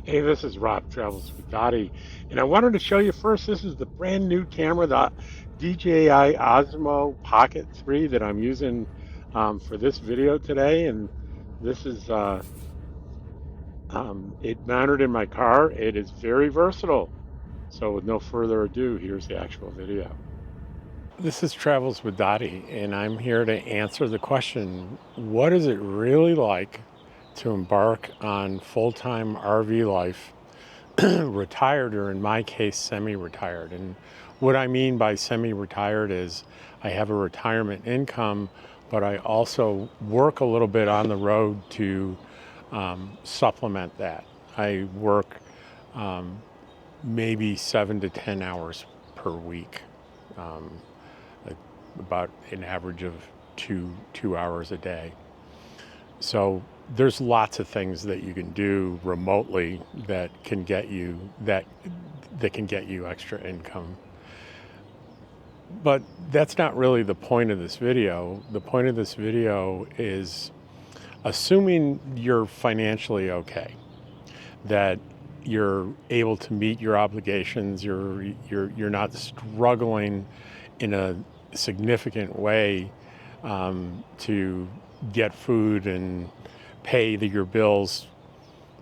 Hey, this is Rob Travels with Dottie, and I wanted to show you first. This is the brand new camera, the DJI Osmo Pocket 3 that I'm using for this video today. And this is it mounted in my car. It is very versatile. So with no further ado, here's the actual video. This is Travels with Dottie, and I'm here to answer the question, what is it really like to embark on full-time RV life, retired, or in my case, semi-retired? And what I mean by semi-retired is I have a retirement income, but I also work a little bit on the road to supplement that. I work maybe 7 to 10 hours per week, um, about an average of two hours a day. So there's lots of things that you can do remotely that can get you extra income. But that's not really the point of this video. The point of this video is assuming you're financially okay, that you're able to meet your obligations, you're not struggling in a significant way to get food and pay your bills.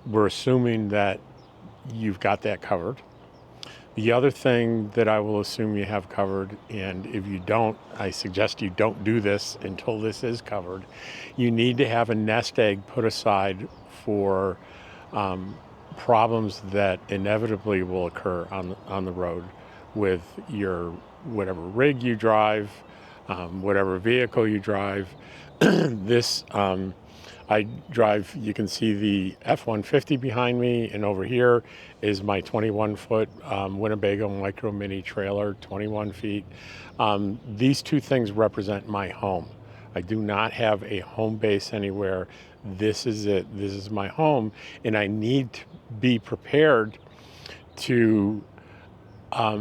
We're assuming that you've got that covered. The other thing that I will assume you have covered, and if you don't, I suggest you don't do this until this is covered, you need to have a nest egg put aside for problems that inevitably will occur on the road with your whatever rig you drive, whatever vehicle you drive. This I drive, you can see the F-150 behind me, and over here is my 21-foot Winnebago Micro Mini trailer, 21 feet. These two things represent my home. I do not have a home base anywhere. This is it. This is my home, and I need to be prepared to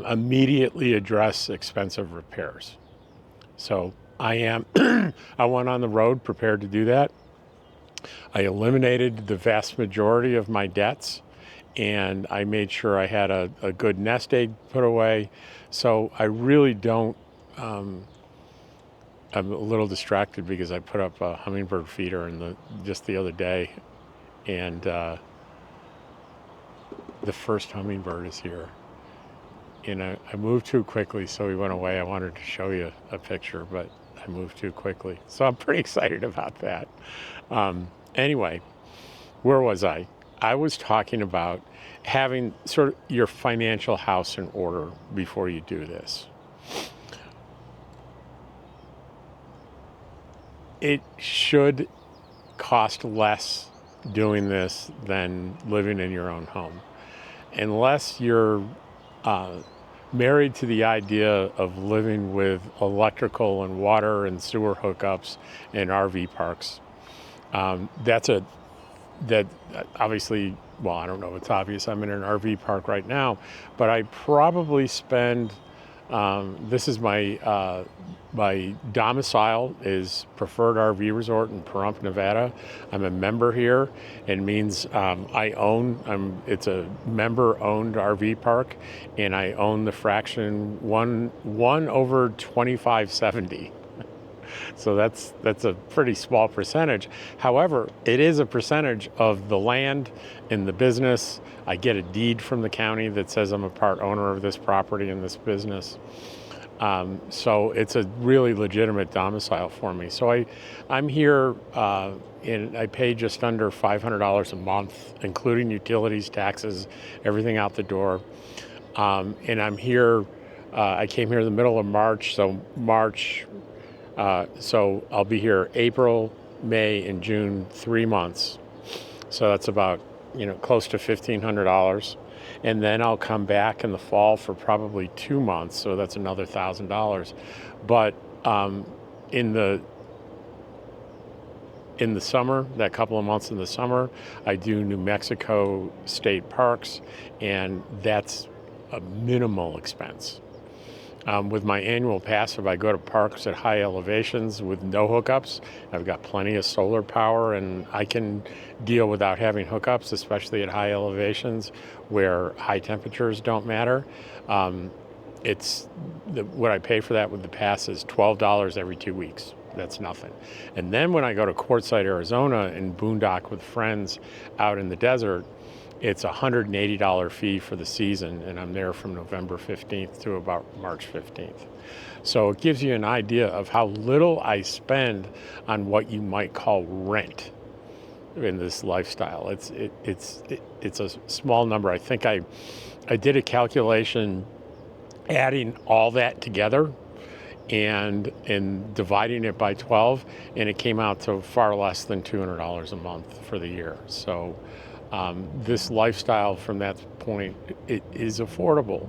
immediately address expensive repairs. So I went on the road prepared to do that. I eliminated the vast majority of my debts, and I made sure I had a good nest egg put away. So I really don't, I'm a little distracted because I put up a hummingbird feeder just the other day, and the first hummingbird is here. And I moved too quickly, so he went away. I wanted to show you a picture, but I moved too quickly. So I'm pretty excited about that. Anyway, where was I? I was talking about having sort of your financial house in order before you do this. It should cost less doing this than living in your own home. Unless you're married to the idea of living with electrical and water and sewer hookups in RV parks. That obviously, well, I don't know if it's obvious, I'm in an RV park right now, but I probably spend, this is my domicile is Preferred RV Resort in Pahrump, Nevada. I'm a member here. It means it's a member-owned RV park, and I own the fraction 1/2570. So that's a pretty small percentage. However, it is a percentage of the land in the business. I get a deed from the county that says I'm a part owner of this property and this business. So it's a really legitimate domicile for me. So I'm here, and I pay just under $500 a month, including utilities, taxes, everything out the door. And I'm here, I came here in the middle of March, so I'll be here April, May, and June, 3 months. So that's about, close to $1,500. And then I'll come back in the fall for probably 2 months. So that's another $1,000. But in the summer, that couple of months in the summer, I do New Mexico state parks, and that's a minimal expense. With my annual pass, if I go to parks at high elevations with no hookups, I've got plenty of solar power and I can deal without having hookups, especially at high elevations where high temperatures don't matter. What I pay for that with the pass is $12 every 2 weeks. That's nothing. And then when I go to Quartzsite, Arizona and boondock with friends out in the desert, it's a $180 fee for the season, and I'm there from November 15th to about March 15th. So it gives you an idea of how little I spend on what you might call rent in this lifestyle. It's a small number. I think I did a calculation adding all that together and dividing it by 12, and it came out to far less than $200 a month for the year. So this lifestyle from that point, it is affordable.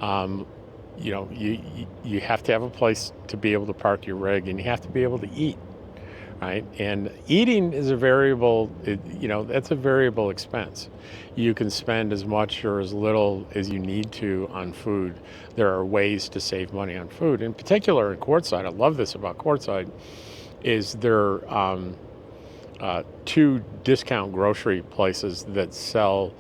You know, you have to have a place to be able to park your rig, and you have to be able to eat, right? And eating is a variable, that's a variable expense. You can spend as much or as little as you need to on food. There are ways to save money on food. In particular, at Quartzsite, I love this about Quartzsite, is there two discount grocery places that sell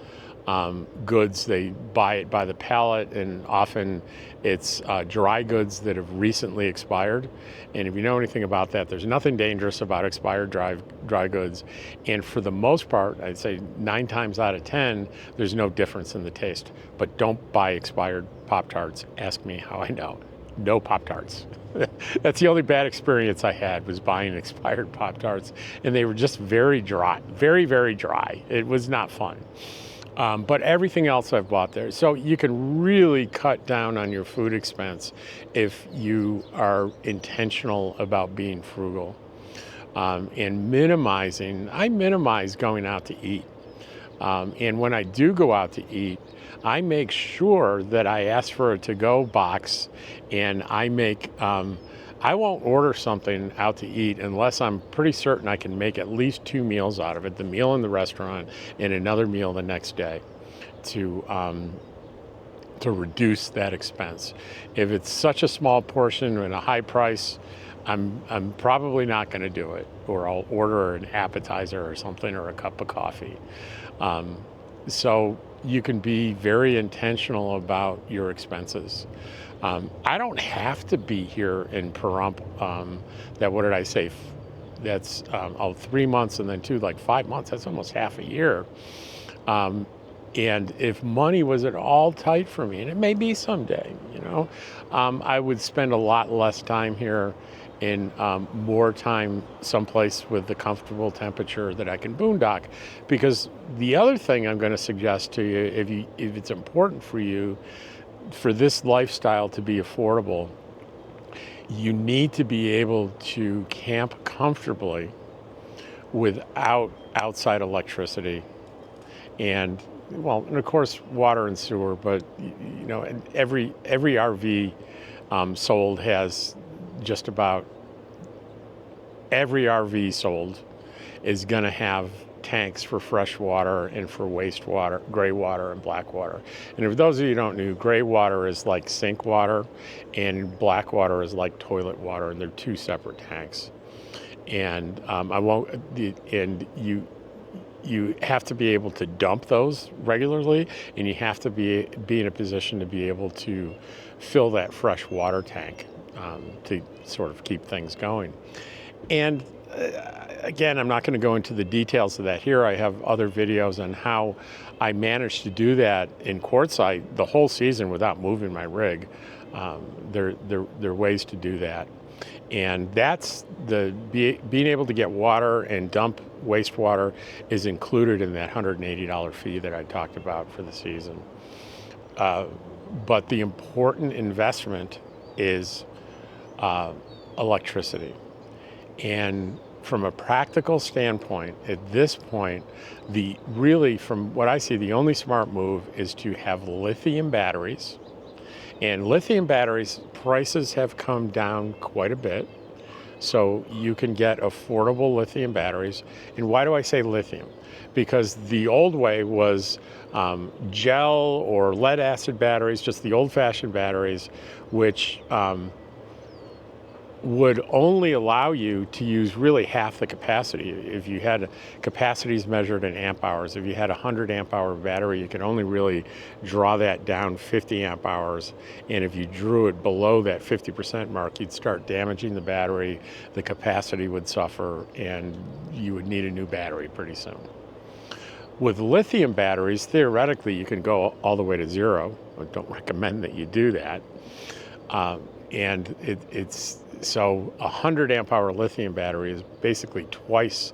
goods. They buy it by the pallet, and often it's dry goods that have recently expired. And if you know anything about that, there's nothing dangerous about expired dry goods. And for the most part, I'd say 9 times out of 10, there's no difference in the taste. But don't buy expired Pop-Tarts. Ask me how I know. No Pop-Tarts. That's the only bad experience I had, was buying expired Pop-Tarts. And they were just very dry, very, very dry. It was not fun. But everything else I've bought there. So you can really cut down on your food expense if you are intentional about being frugal. And I minimize going out to eat. And when I do go out to eat, I make sure that I ask for a to-go box, and I won't order something out to eat unless I'm pretty certain I can make at least 2 meals out of it, the meal in the restaurant and another meal the next day, to reduce that expense. If it's such a small portion and a high price, I'm probably not going to do it, or I'll order an appetizer or something, or a cup of coffee. So you can be very intentional about your expenses. I don't have to be here in Pahrump. That's 3 months, and then 5 months. That's almost half a year. And if money was at all tight for me, and it may be someday, I would spend a lot less time here and more time someplace with a comfortable temperature that I can boondock. Because the other thing I'm going to suggest to you, if it's important for you, for this lifestyle to be affordable, you need to be able to camp comfortably without outside electricity. And of course, water and sewer, but and every RV sold has, just about every RV sold is going to have tanks for fresh water and for wastewater, gray water and black water. And for those of you who don't know, gray water is like sink water and black water is like toilet water, and they're 2 separate tanks. And you have to be able to dump those regularly, and you have to be in a position to be able to fill that fresh water tank to sort of keep things going. And again, I'm not going to go into the details of that here. I have other videos on how I managed to do that in Quartzsite the whole season without moving my rig. There are ways to do that. And that's being able to get water and dump wastewater is included in that $180 fee that I talked about for the season. But the important investment is electricity. And from a practical standpoint, at this point, from what I see, the only smart move is to have lithium batteries. And lithium batteries prices have come down quite a bit. So you can get affordable lithium batteries. And why do I say lithium? Because the old way was gel or lead acid batteries, just the old-fashioned batteries, which would only allow you to use really half the capacity. If you had capacities measured in amp hours, if you had a 100 amp hour battery, you could only really draw that down 50 amp hours. And if you drew it below that 50% mark, you'd start damaging the battery, the capacity would suffer, and you would need a new battery pretty soon. With lithium batteries, theoretically, you can go all the way to zero. I don't recommend that you do that. And it's so a 100 amp hour lithium battery is basically twice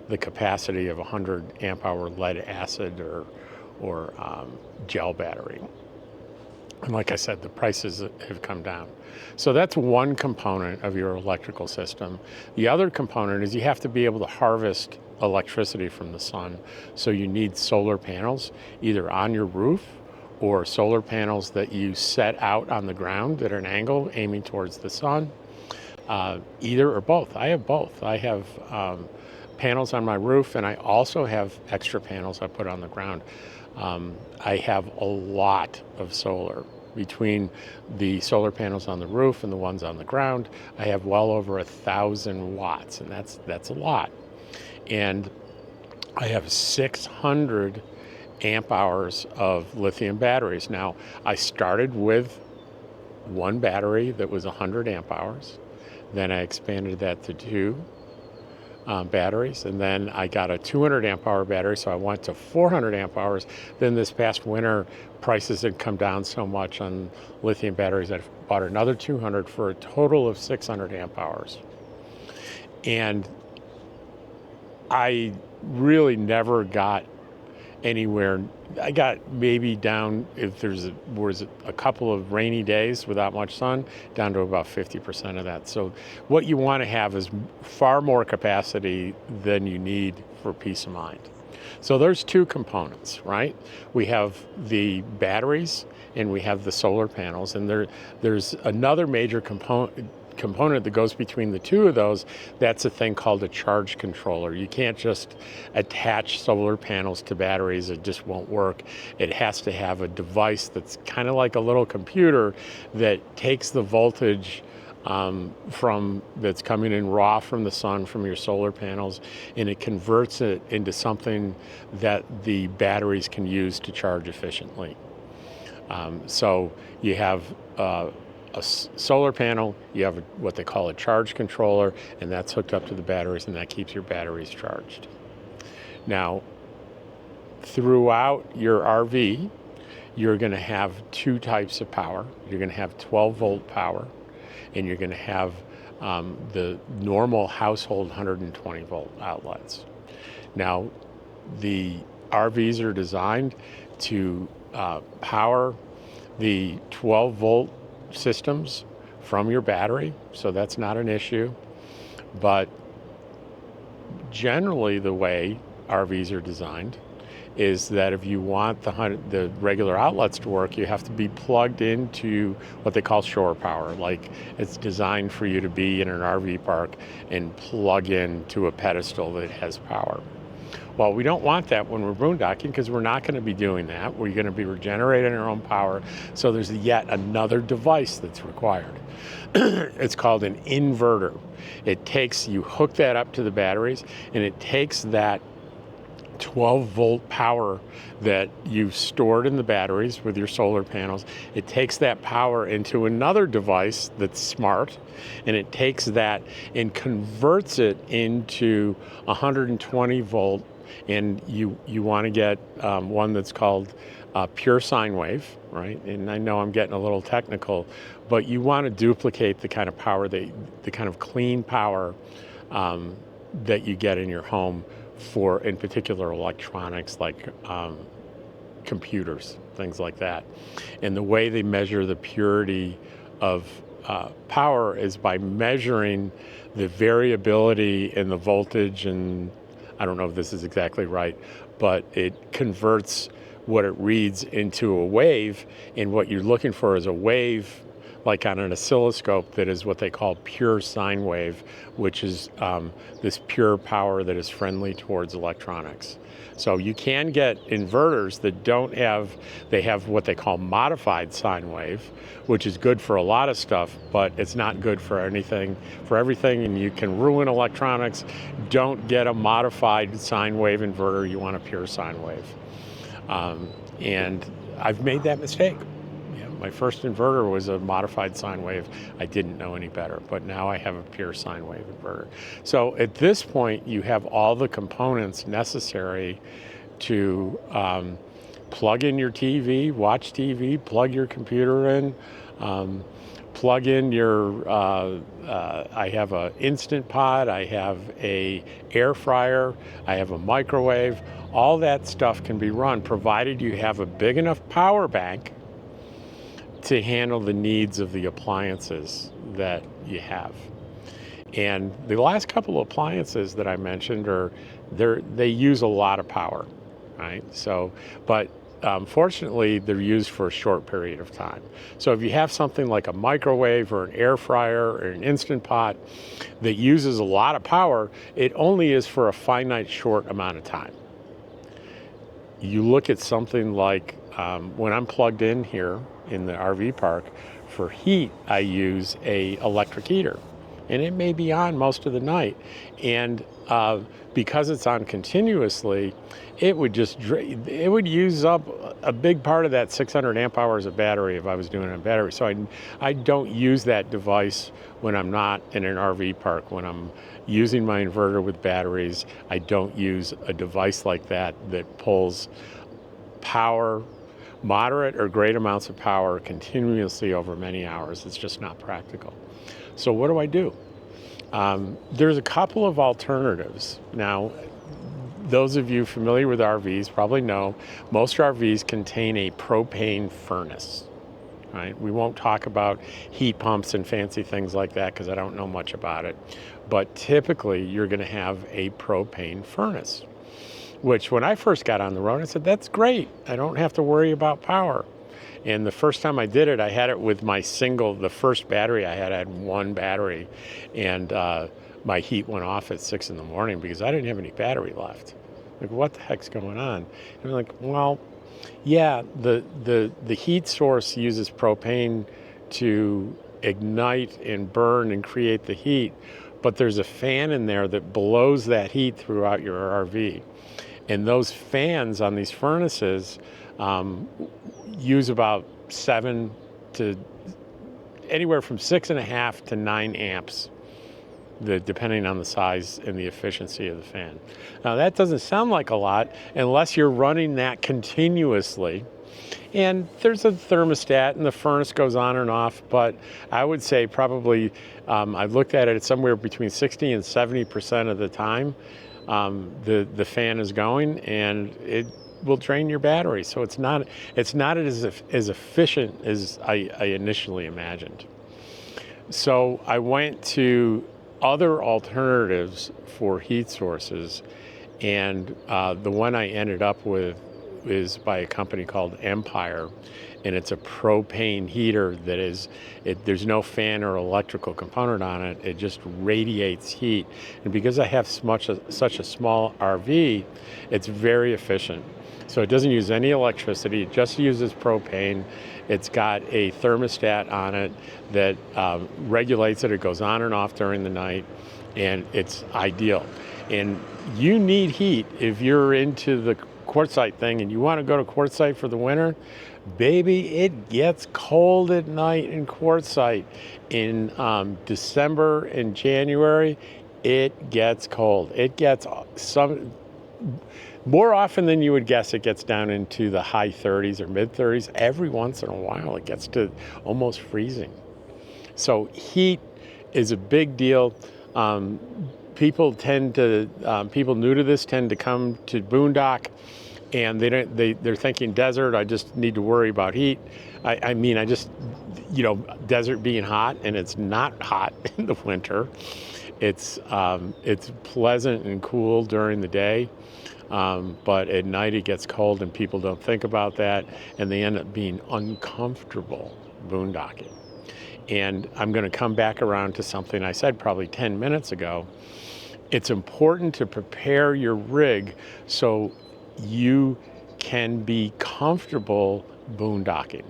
the capacity of a 100 amp hour lead acid or gel battery. And like I said, the prices have come down. So that's one component of your electrical system. The other component is you have to be able to harvest electricity from the sun. So you need solar panels, either on your roof or solar panels that you set out on the ground at an angle aiming towards the sun. Either or both. I have both. I have panels on my roof, and I also have extra panels I put on the ground. I have a lot of solar. Between the solar panels on the roof and the ones on the ground, I have well over 1,000 watts, and that's a lot. And I have 600 amp hours of lithium batteries. Now, I started with one battery that was 100 amp hours. Then I expanded that to two batteries, and then I got a 200 amp hour battery, so I went to 400 amp hours. Then this past winter, prices had come down so much on lithium batteries, I bought another 200 for a total of 600 amp hours. And I really never got anywhere. I got maybe down, if was a couple of rainy days without much sun, down to about 50% of that. So what you want to have is far more capacity than you need for peace of mind. So there's two components, right? We have the batteries and we have the solar panels, and there's another major component that goes between the two of those. That's a thing called a charge controller. You can't just attach solar panels to batteries. It just won't work. It has to have a device that's kind of like a little computer that takes the voltage that's coming in raw from the sun from your solar panels, and it converts it into something that the batteries can use to charge efficiently. So you have a solar panel, you have what they call a charge controller, and that's hooked up to the batteries, and that keeps your batteries charged. Now, throughout your RV, you're going to have two types of power. You're going to have 12 volt power, and you're going to have the normal household 120 volt outlets. Now, the RVs are designed to power the 12 volt systems from your battery, so that's not an issue. But generally the way RVs are designed is that if you want the regular outlets to work, you have to be plugged into what they call shore power. Like, it's designed for you to be in an RV park and plug in to a pedestal that has power. Well, we don't want that when we're boondocking, because we're not going to be doing that. We're going to be regenerating our own power. So there's yet another device that's required. It's called an inverter. You hook that up to the batteries, and it takes that 12 volt power that you've stored in the batteries with your solar panels. It takes that power into another device that's smart, and it takes that and converts it into 120 volt. And you want to get one that's called pure sine wave, right? And I know I'm getting a little technical, but you want to duplicate the kind of power, the kind of clean power that you get in your home for, in particular, electronics like computers, things like that. And the way they measure the purity of power is by measuring the variability in the voltage, and I don't know if this is exactly right, but it converts what it reads into a wave, and what you're looking for is a wave like on an oscilloscope that is what they call pure sine wave, which is this pure power that is friendly towards electronics. So you can get inverters that don't have, they have what they call modified sine wave, which is good for a lot of stuff, but it's not good for anything, for everything, and you can ruin electronics. Don't get a modified sine wave inverter, you want a pure sine wave. And I've made that mistake. My first inverter was a modified sine wave. I didn't know any better, but now I have a pure sine wave inverter. So at this point, you have all the components necessary to plug in your TV, watch TV, plug your computer in, plug in your, I have an Instant Pot, I have a air fryer, I have a microwave. All that stuff can be run provided you have a big enough power bank to handle the needs of the appliances that you have. And the last couple of appliances that I mentioned they use a lot of power, right? So, but fortunately, they're used for a short period of time. So if you have something like a microwave or an air fryer or an Instant Pot that uses a lot of power, it only is for a finite short amount of time. You look at something like when I'm plugged in here in the RV park for heat, I use a electric heater, and it may be on most of the night. And because it's on continuously, it would use up a big part of that 600 amp hours of battery if I was doing it on battery. So I don't use that device when I'm not in an RV park. When I'm using my inverter with batteries, I don't use a device like that pulls power, moderate or great amounts of power continuously over many hours. It's just not practical. So what do? There's a couple of alternatives. Now, those of you familiar with RVs probably know most RVs contain a propane furnace, right? We won't talk about heat pumps and fancy things like that because I don't know much about it. But typically, you're going to have a propane furnace, which when I first got on the road, I said, that's great. I don't have to worry about power. And the first time I did it, I had it with my the first battery I had one battery, and my heat went off at 6 in the morning because I didn't have any battery left. Like, what the heck's going on? And I'm like, well, yeah, the heat source uses propane to ignite and burn and create the heat, but there's a fan in there that blows that heat throughout your RV. And those fans on these furnaces use about anywhere from 6.5 to 9 amps, depending on the size and the efficiency of the fan. Now that doesn't sound like a lot unless you're running that continuously. And there's a thermostat and the furnace goes on and off, but I would say probably, I've looked at it, it's somewhere between 60 and 70% of the time the fan is going, and it will drain your battery. So it's not as efficient as I initially imagined. So I went to other alternatives for heat sources, and the one I ended up with is by a company called Empire, and it's a propane heater that there's no fan or electrical component on it. It just radiates heat. And because I have such a small RV, it's very efficient. So it doesn't use any electricity, it just uses propane. It's got a thermostat on it that regulates it. It goes on and off during the night, and it's ideal. And you need heat if you're into the quartzite thing and you want to go to quartzite for the winter. Baby, it gets cold at night in quartzite. In December and January, it gets cold. It gets more often than you would guess, it gets down into the high 30s or mid 30s. Every once in a while, it gets to almost freezing. So heat is a big deal. People new to this tend to come to boondock, and they're thinking desert. I just need to worry about heat. I mean, desert being hot, and it's not hot in the winter. It's pleasant and cool during the day, but at night it gets cold, and people don't think about that, and they end up being uncomfortable boondocking. And I'm going to come back around to something I said probably 10 minutes ago. It's important to prepare your rig so you can be comfortable boondocking.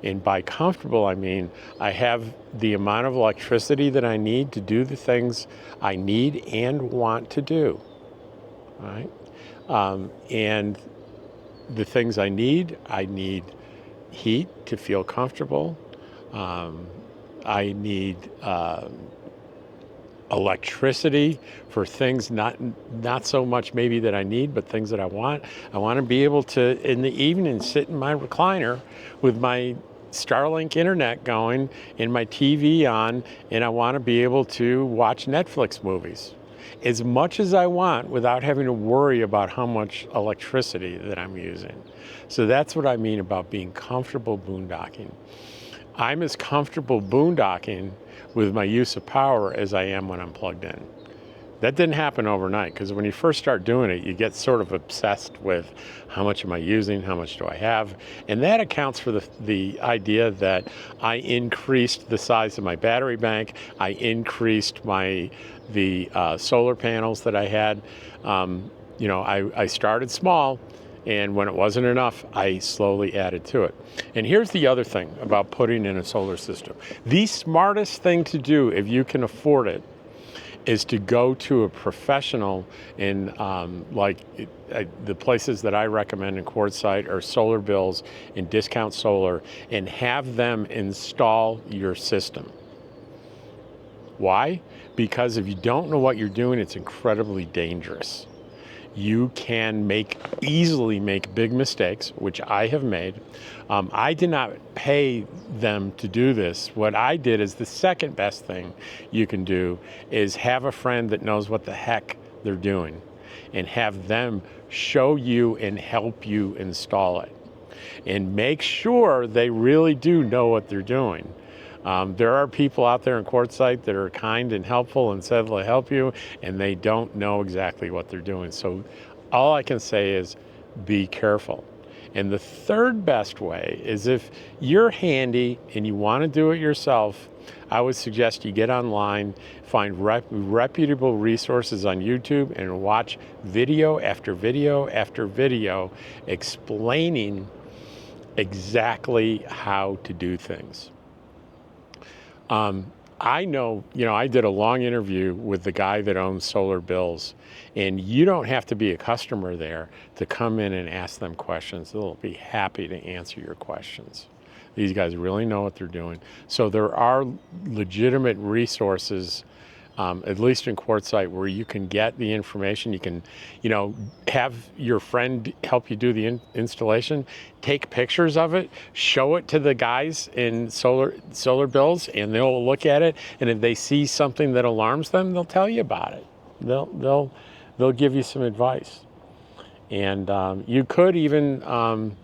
And by comfortable, I mean I have the amount of electricity that I need to do the things I need and want to do, right? And the things I need heat to feel comfortable. I need electricity for things not so much maybe that I need, but things that I want. I want to be able to, in the evening, sit in my recliner with my Starlink internet going and my TV on, and I want to be able to watch Netflix movies as much as I want without having to worry about how much electricity that I'm using. So that's what I mean about being comfortable boondocking. I'm as comfortable boondocking with my use of power as I am when I'm plugged in. That didn't happen overnight, because when you first start doing it, you get sort of obsessed with how much am I using, how much do I have, and that accounts for the idea that I increased the size of my battery bank, I increased the solar panels that I had. I started small, and when it wasn't enough, I slowly added to it. And here's the other thing about putting in a solar system. The smartest thing to do, if you can afford it, is to go to a professional in the places that I recommend in Quartzsite are Solar Bills and Discount Solar, and have them install your system. Why? Because if you don't know what you're doing, it's incredibly dangerous. You can easily make big mistakes, which I have made. I did not pay them to do this. What I did is the second best thing you can do is have a friend that knows what the heck they're doing and have them show you and help you install it. And make sure they really do know what they're doing. There are people out there in Quartzsite that are kind and helpful and said they'll help you, and they don't know exactly what they're doing. So all I can say is be careful. And the third best way is if you're handy and you want to do it yourself, I would suggest you get online, find reputable resources on YouTube, and watch video after video after video explaining exactly how to do things. I know, I did a long interview with the guy that owns Solar Bills, and you don't have to be a customer there to come in and ask them questions. They'll be happy to answer your questions. These guys really know what they're doing. So there are legitimate resources, at least in Quartzsite, where you can get the information. You can, have your friend help you do the installation, take pictures of it, show it to the guys in Solar Bills, and they'll look at it. And if they see something that alarms them, they'll tell you about it. They'll give you some advice. And you could even,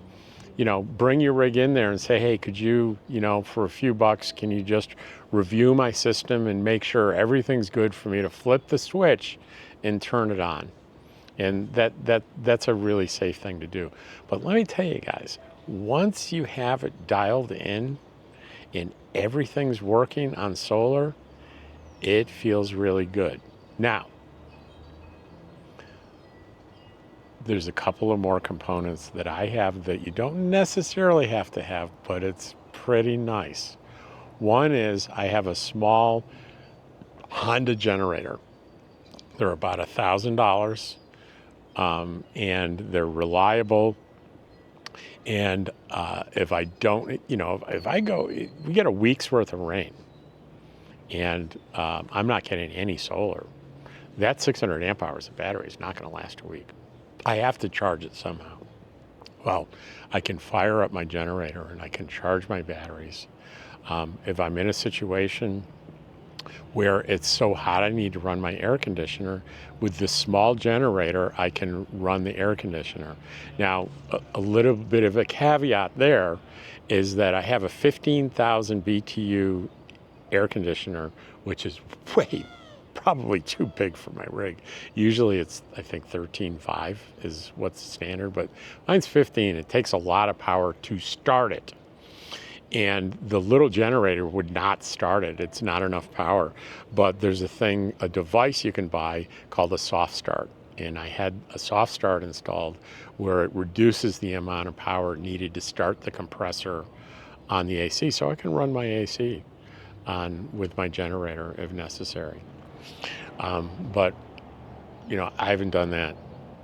bring your rig in there and say, hey, could you, for a few bucks, can you just review my system and make sure everything's good for me to flip the switch and turn it on? And that's a really safe thing to do. But let me tell you guys, once you have it dialed in and everything's working on solar, it feels really good. Now, there's a couple of more components that I have that you don't necessarily have to have, but it's pretty nice. One is I have a small Honda generator. They're about $1,000, and they're reliable. And if I don't, if I go, we get a week's worth of rain, and I'm not getting any solar. That 600 amp hours of battery is not going to last a week. I have to charge it somehow. Well, I can fire up my generator and I can charge my batteries. If I'm in a situation where it's so hot I need to run my air conditioner, with this small generator, I can run the air conditioner. Now, a little bit of a caveat there is that I have a 15,000 BTU air conditioner, which is probably too big for my rig. Usually it's, I think 13.5 is what's standard, but mine's 15. It takes a lot of power to start it. and the little generator would not start it. It's not enough power. But there's a device you can buy called a soft start. And I had a soft start installed where it reduces the amount of power needed to start the compressor on the AC, so I can run my AC on with my generator if necessary. But you know, I haven't done that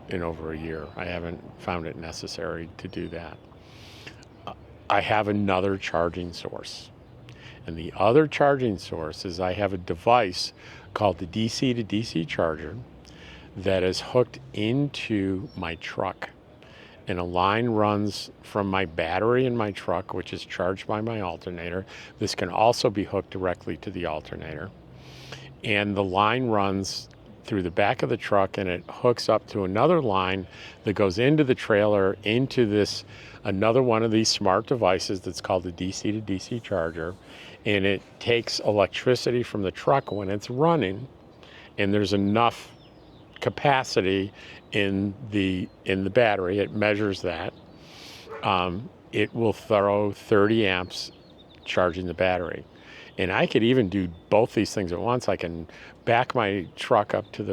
in over a year. I haven't found it necessary to do that. I have another charging source. And the other charging source is I have a device called the DC to DC charger that is hooked into my truck. And a line runs from my battery in my truck, which is charged by my alternator. This can also be hooked directly to the alternator. And the line runs through the back of the truck, and it hooks up to another line that goes into the trailer, into this another one of these smart devices that's called the DC to DC charger. And it takes electricity from the truck when it's running, and there's enough capacity in the battery. It measures that. It will throw 30 amps charging the battery. And I could even do both these things at once. I can back my truck up to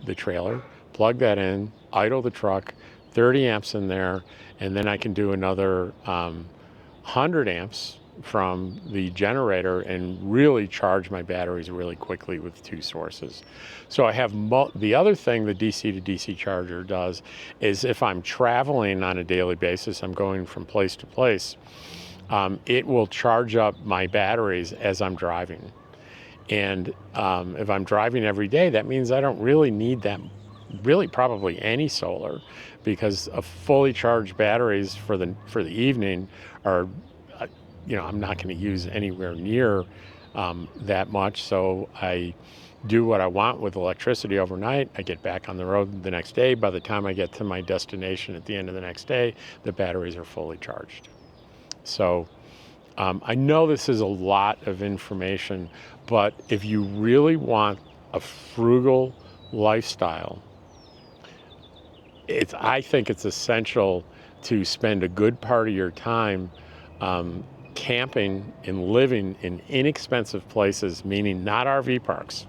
the trailer, plug that in, idle the truck, 30 amps in there, and then I can do another 100 amps from the generator and really charge my batteries really quickly with two sources. So I have the other thing the DC to DC charger does is if I'm traveling on a daily basis, I'm going from place to place, it will charge up my batteries as I'm driving. And if I'm driving every day, that means I don't really need that, really probably any solar, because a fully charged batteries for the evening are, you know, I'm not going to use anywhere near that much. So I do what I want with electricity overnight. I get back on the road the next day. By the time I get to my destination at the end of the next day, the batteries are fully charged. So I know this is a lot of information, but if you really want a frugal lifestyle, I think it's essential to spend a good part of your time camping and living in inexpensive places, meaning not RV parks.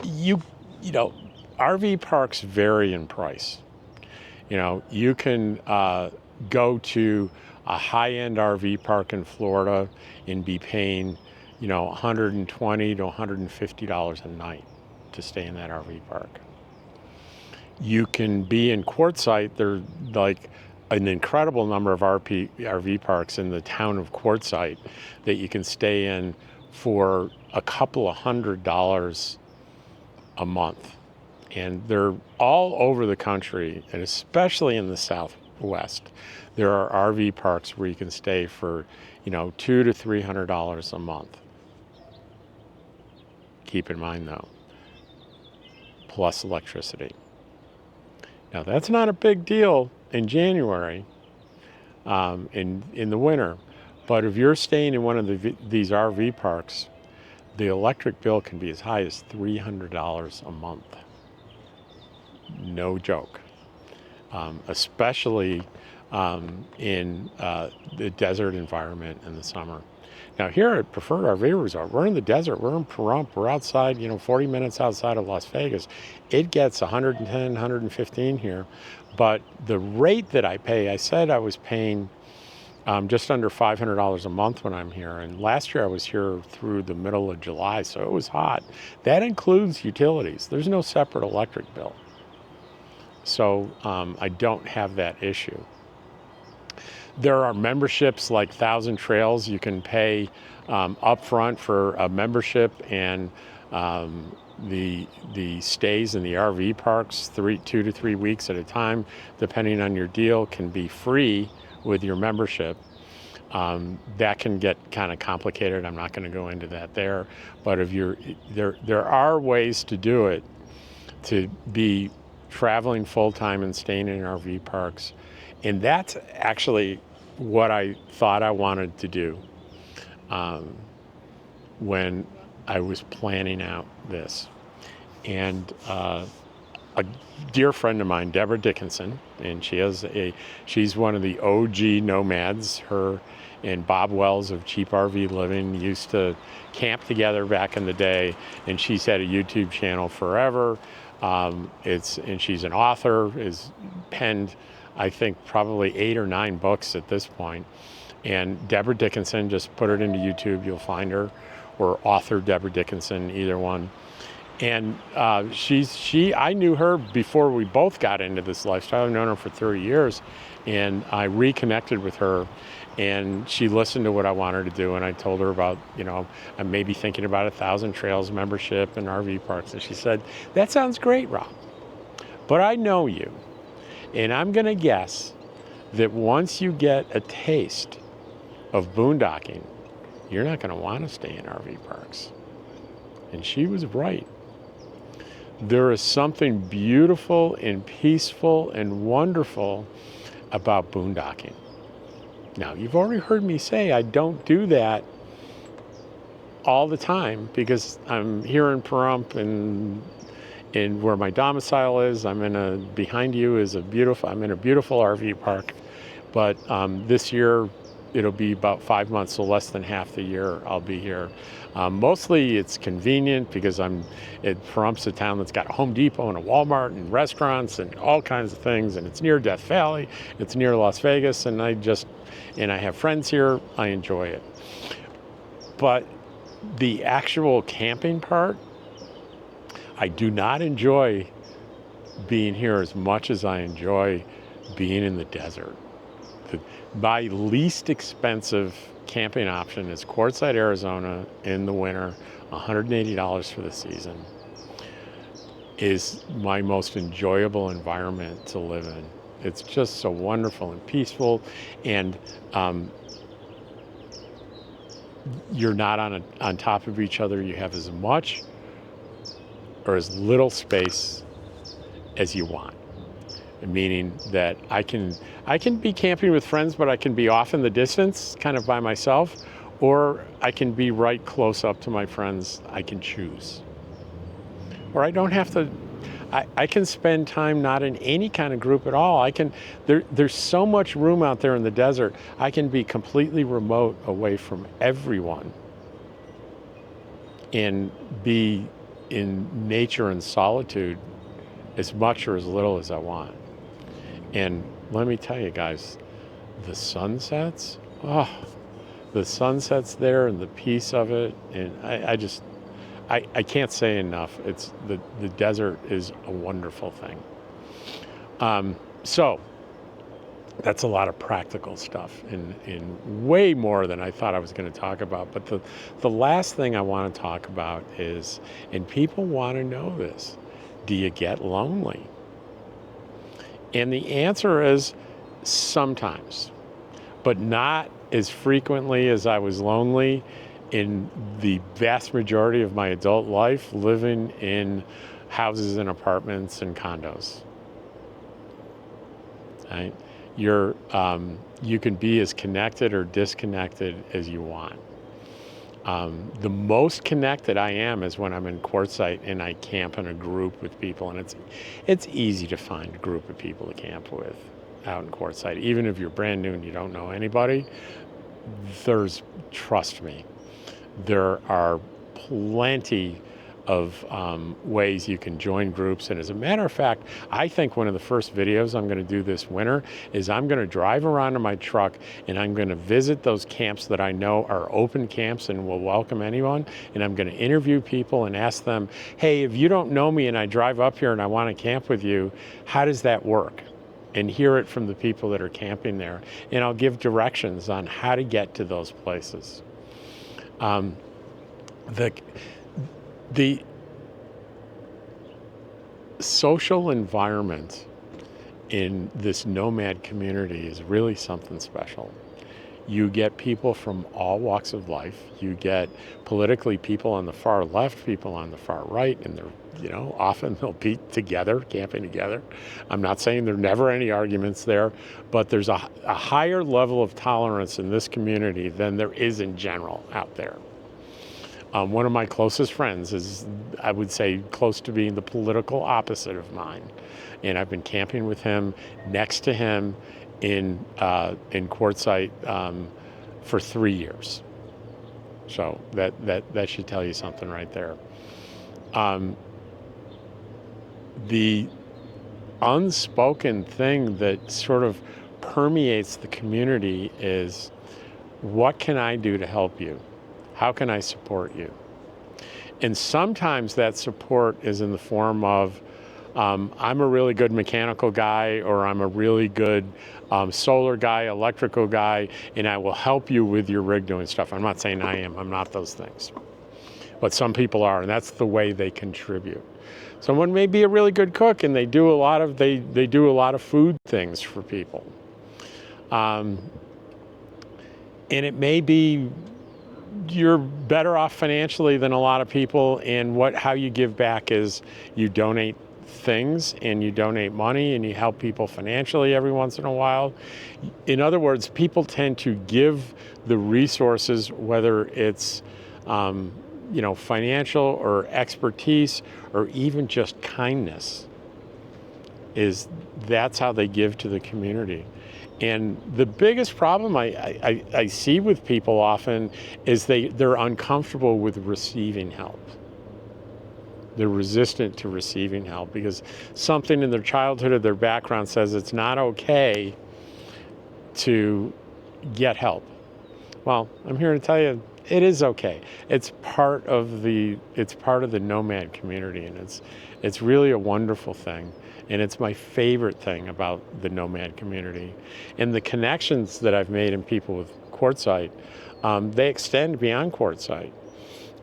You know, RV parks vary in price. You know, you can go to a high-end RV park in Florida and be paying, you know, $120 to $150 a night to stay in that RV park. You can be in Quartzsite. There are like an incredible number of RV parks in the town of Quartzsite that you can stay in for a couple of $100 a month. And they're all over the country, and especially in the Southwest. There are RV parks where you can stay for, you know, $200 to $300 a month. Keep in mind though, plus electricity. Now that's not a big deal in January, in the winter, but if you're staying in one of these RV parks, the electric bill can be as high as $300 a month. No joke, especially in the desert environment in the summer. Now here at Preferred RV Resort, we're in the desert, we're in Pahrump, we're outside, you know, 40 minutes outside of Las Vegas. It gets 110, 115 here, but the rate that I pay, I said I was paying just under $500 a month when I'm here, and last year I was here through the middle of July, so it was hot. That includes utilities. There's no separate electric bill. So I don't have that issue. There are memberships like Thousand Trails. You can pay upfront for a membership, and the stays in the RV parks, 2 to 3 weeks at a time, depending on your deal, can be free with your membership. That can get kind of complicated. I'm not going to go into that there. But if there are ways to do it, to be traveling full-time and staying in RV parks. And that's actually what I thought I wanted to do when I was planning out this. And a dear friend of mine, Deborah Dickinson, and she's one of the OG nomads. Her and Bob Wells of Cheap RV Living used to camp together back in the day, and she's had a YouTube channel forever. And she's an author, has penned, I think, probably 8 or 9 books at this point. And Deborah Dickinson, just put it into YouTube, you'll find her, or author Deborah Dickinson, either one. And I knew her before we both got into this lifestyle. I've known her for 30 years, and I reconnected with her, and she listened to what I wanted to do, and I told her about, I'm maybe thinking about 1,000 Trails membership and RV parks, and she said, that sounds great, Rob, but I know you, and I'm gonna guess that once you get a taste of boondocking, you're not gonna wanna stay in RV parks. And she was right. There is something beautiful and peaceful and wonderful about boondocking. Now, you've already heard me say I don't do that all the time because I'm here in Pahrump and where my domicile is. Behind you is I'm in a beautiful RV park, but this year it'll be about 5 months, so less than half the year I'll be here. Mostly it's convenient because Pahrump's a town that's got a Home Depot and a Walmart and restaurants and all kinds of things, and it's near Death Valley, it's near Las Vegas, and I have friends here, I enjoy it. But the actual camping part, I do not enjoy being here as much as I enjoy being in the desert. My least expensive camping option is Quartzsite, Arizona in the winter, $180 for the season, is my most enjoyable environment to live in. It's just so wonderful and peaceful, and you're not on top of each other. You have as much or as little space as you want. Meaning that I can be camping with friends, but I can be off in the distance, kind of by myself, or I can be right close up to my friends. I can choose. Or I don't have to, I can spend time not in any kind of group at all. There's so much room out there in the desert. I can be completely remote away from everyone and be in nature and solitude as much or as little as I want. And let me tell you guys, the sunsets there and the peace of it, and I can't say enough. It's the desert is a wonderful thing. So that's a lot of practical stuff and way more than I thought I was going to talk about. But the last thing I want to talk about is, and people want to know this, do you get lonely? And the answer is sometimes, but not as frequently as I was lonely in the vast majority of my adult life, living in houses and apartments and condos. Right? You can be as connected or disconnected as you want. The most connected I am is when I'm in Quartzsite and I camp in a group with people, and it's easy to find a group of people to camp with out in Quartzsite. Even if you're brand new and you don't know anybody, trust me, there are plenty of ways you can join groups. And as a matter of fact, I think one of the first videos I'm going to do this winter is I'm going to drive around in my truck and I'm going to visit those camps that I know are open camps and will welcome anyone. And I'm going to interview people and ask them, hey, if you don't know me and I drive up here and I want to camp with you, how does that work? And hear it from the people that are camping there. And I'll give directions on how to get to those places. The social environment in this nomad community is really something special. You get people from all walks of life. You get politically people on the far left, people on the far right, and often they'll be together, camping together. I'm not saying there are never any arguments there, but there's a higher level of tolerance in this community than there is in general out there. One of my closest friends is, I would say, close to being the political opposite of mine. And I've been camping with him, next to him in Quartzsite for 3 years. So that should tell you something right there. The unspoken thing that sort of permeates the community is, what can I do to help you? How can I support you? And sometimes that support is in the form of, I'm a really good mechanical guy, or I'm a really good solar guy, electrical guy, and I will help you with your rig doing stuff. I'm not saying I am, I'm not those things. But some people are, and that's the way they contribute. Someone may be a really good cook, and they do a lot of food things for people. And it may be you're better off financially than a lot of people, and how you give back is you donate things, and you donate money, and you help people financially every once in a while. In other words, people tend to give the resources, whether it's financial or expertise or even just kindness. That's how they give to the community. And the biggest problem I see with people often is they're uncomfortable with receiving help. They're resistant to receiving help because something in their childhood or their background says it's not okay to get help. Well, I'm here to tell you, it is okay. It's part of the Nomad community, and it's really a wonderful thing. And it's my favorite thing about the Nomad community. And the connections that I've made in people with Quartzsite, they extend beyond Quartzsite.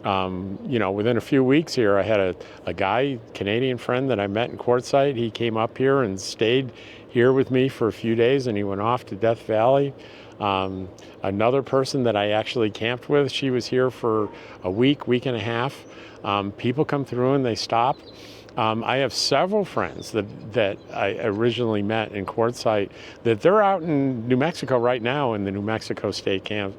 Within a few weeks here, I had a guy, Canadian friend that I met in Quartzsite. He came up here and stayed here with me for a few days, and he went off to Death Valley. Another person that I actually camped with, she was here for a week and a half. People come through and they stop. I have several friends that I originally met in Quartzsite that they're out in New Mexico right now in the New Mexico State Camp,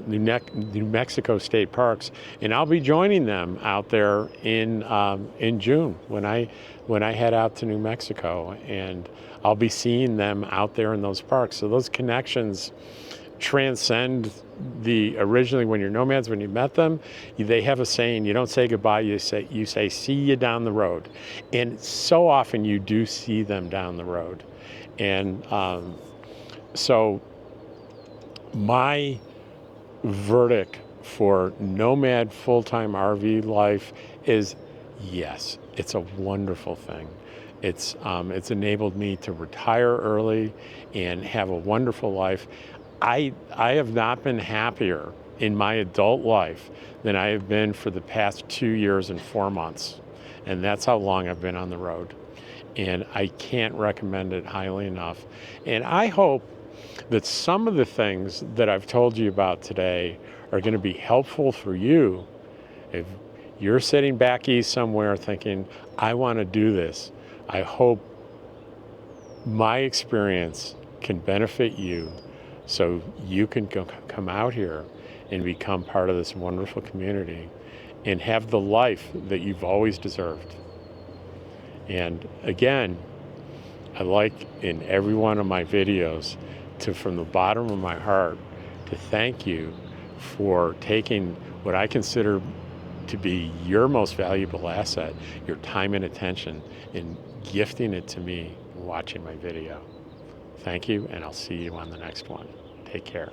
New Mexico State Parks, and I'll be joining them out there in June when I head out to New Mexico, and I'll be seeing them out there in those parks. So those connections transcend originally when you're nomads, when you met them, they have a saying, you don't say goodbye, you say see you down the road. And so often you do see them down the road. And so my verdict for Nomad full-time RV life is yes, it's a wonderful thing. It's enabled me to retire early and have a wonderful life. I have not been happier in my adult life than I have been for the past 2 years and 4 months. And that's how long I've been on the road. And I can't recommend it highly enough. And I hope that some of the things that I've told you about today are going to be helpful for you. If you're sitting back east somewhere thinking, I want to do this, I hope my experience can benefit you, so you can come out here and become part of this wonderful community and have the life that you've always deserved. And again, I like in every one of my videos from the bottom of my heart to thank you for taking what I consider to be your most valuable asset, your time and attention, and gifting it to me watching my video. Thank you, and I'll see you on the next one. Take care.